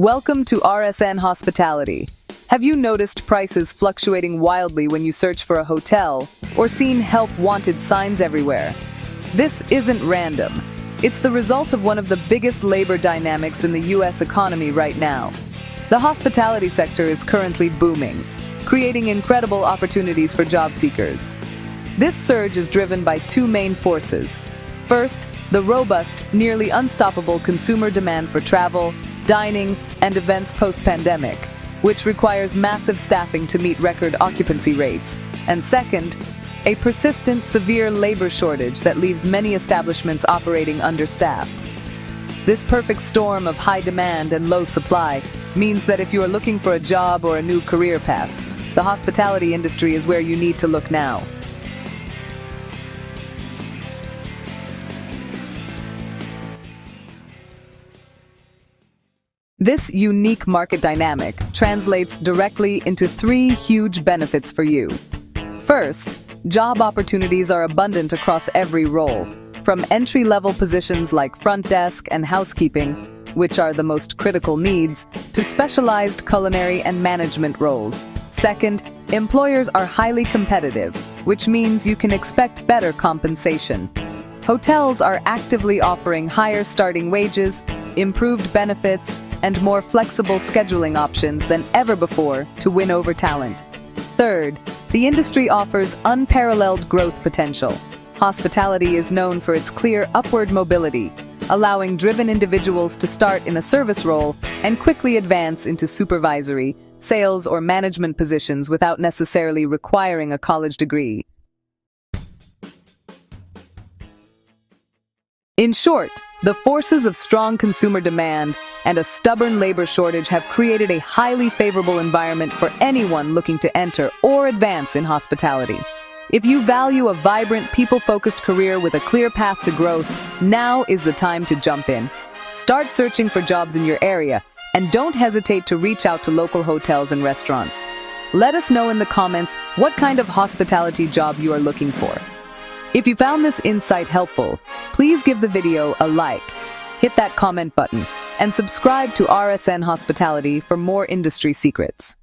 Welcome to RsN Hospitality. Have you noticed prices fluctuating wildly when you search for a hotel, or seen help wanted signs everywhere? This isn't random. It's the result of one of the biggest labor dynamics in the US economy right now. The hospitality sector is currently booming, creating incredible opportunities for job seekers. This surge is driven by two main forces. First, the robust, nearly unstoppable consumer demand for travel, dining, and events post-pandemic, which requires massive staffing to meet record occupancy rates. And second, a persistent, severe labor shortage that leaves many establishments operating understaffed. This perfect storm of high demand and low supply means that if you are looking for a job or a new career path, the hospitality industry is where you need to look now. This unique market dynamic translates directly into three huge benefits for you. First, job opportunities are abundant across every role, from entry-level positions like front desk and housekeeping, which are the most critical needs, to specialized culinary and management roles. Second, employers are highly competitive, which means you can expect better compensation. Hotels are actively offering higher starting wages, improved benefits, and more flexible scheduling options than ever before to win over talent. Third, the industry offers unparalleled growth potential. Hospitality is known for its clear upward mobility, allowing driven individuals to start in a service role and quickly advance into supervisory, sales, or management positions without necessarily requiring a college degree. In short, the forces of strong consumer demand and a stubborn labor shortage have created a highly favorable environment for anyone looking to enter or advance in hospitality. If you value a vibrant, people-focused career with a clear path to growth, now is the time to jump in. Start searching for jobs in your area, and don't hesitate to reach out to local hotels and restaurants. Let us know in the comments what kind of hospitality job you are looking for. If you found this insight helpful, please give the video a like, hit that comment button, and subscribe to RsN Hospitality for more industry secrets.